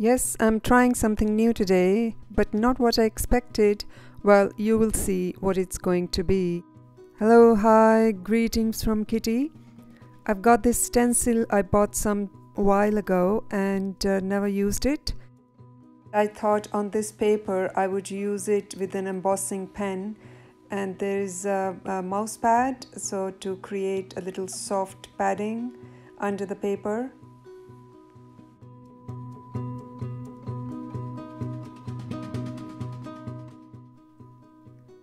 Yes, I'm trying something new today, but not what I expected. Well, you will see what it's going to be. Hello, hi, greetings from Kitty. I've got this stencil I bought some while ago and never used it. I thought on this paper I would use it with an embossing pen, and there is a mouse pad, so to create a little soft padding under the paper.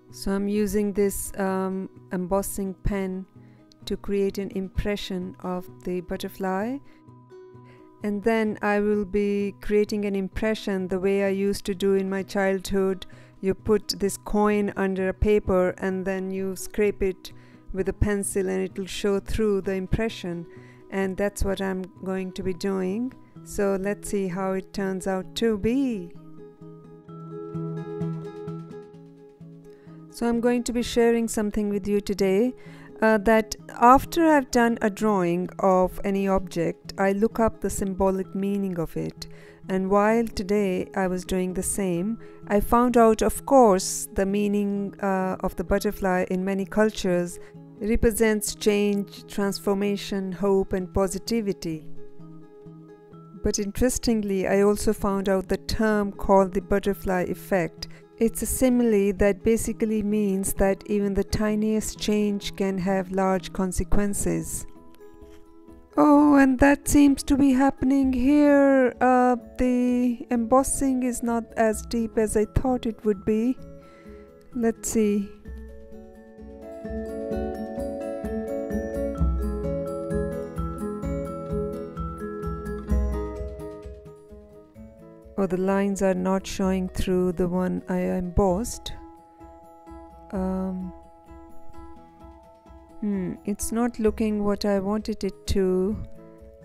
So I'm using this embossing pen to create an impression of the butterfly, and then I will be creating an impression the way I used to do in my childhood. You put this coin under a paper and then you scrape it with a pencil and it will show through the impression, and that's what I'm going to be doing. So let's see how it turns out to be. So I'm going to be sharing something with you today that after I've done a drawing of any object, I look up the symbolic meaning of it. And while today I was doing the same, I found out, of course, the meaning of the butterfly in many cultures represents change, transformation, hope, and positivity. But interestingly, I also found out the term called the butterfly effect. It's a simile that basically means that even the tiniest change can have large consequences. Oh, and that seems to be happening here. The embossing is not as deep as I thought it would be. Let's see. Oh, the lines are not showing through the one I embossed. It's not looking what I wanted it to.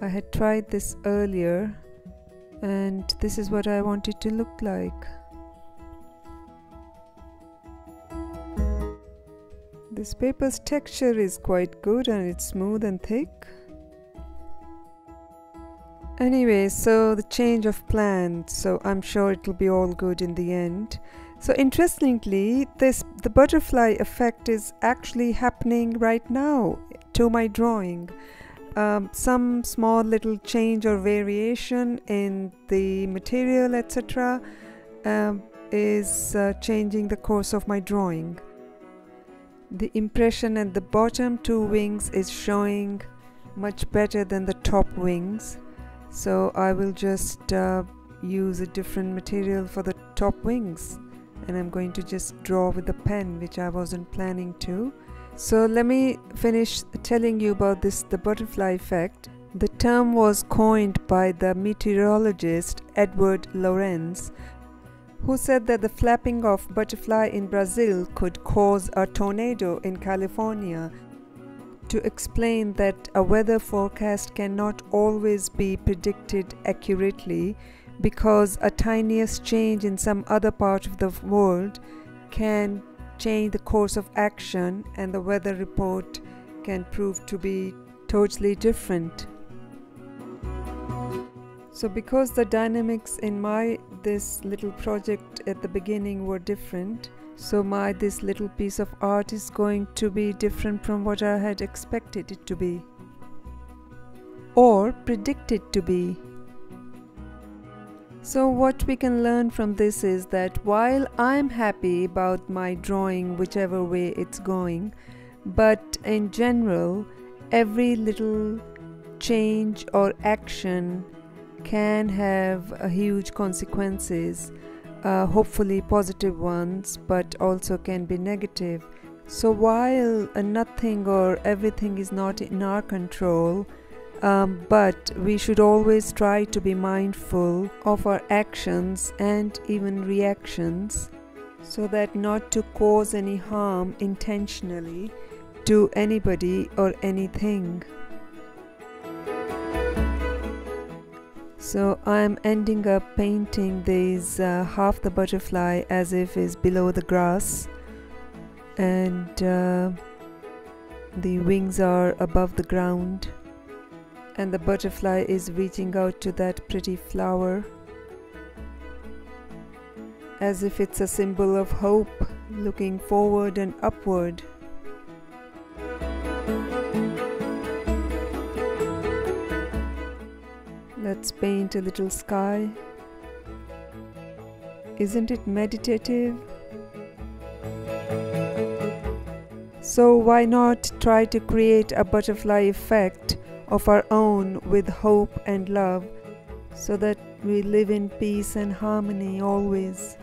I had tried this earlier and this is what I want it to look like. This paper's texture is quite good and it's smooth and thick. Anyway, so the change of plan, so I'm sure it'll be all good in the end. So interestingly, the butterfly effect is actually happening right now to my drawing. Some small little change or variation in the material, etc., is changing the course of my drawing. The impression at the bottom two wings is showing much better than the top wings. So I will just use a different material for the top wings, and I'm going to just draw with the pen, which I wasn't planning to. So let me finish telling you about the butterfly effect. The term was coined by the meteorologist Edward Lorenz, who said that the flapping of butterfly in Brazil could cause a tornado in California, to explain that a weather forecast cannot always be predicted accurately because a tiniest change in some other part of the world can change the course of action, and the weather report can prove to be totally different. So because the dynamics in this little project at the beginning were different, so this little piece of art is going to be different from what I had expected it to be or predicted to be. So what we can learn from this is that while I'm happy about my drawing whichever way it's going, but in general every little change or action can have huge consequences. Hopefully positive ones, but also can be negative. So while nothing or everything is not in our control, but we should always try to be mindful of our actions and even reactions, so that not to cause any harm intentionally to anybody or anything. So I'm ending up painting these half the butterfly as if is below the grass, and the wings are above the ground, and the butterfly is reaching out to that pretty flower. as if it's a symbol of hope, looking forward and upward. Let's paint a little sky. Isn't it meditative? So why not try to create a butterfly effect of our own with hope and love, so that we live in peace and harmony always.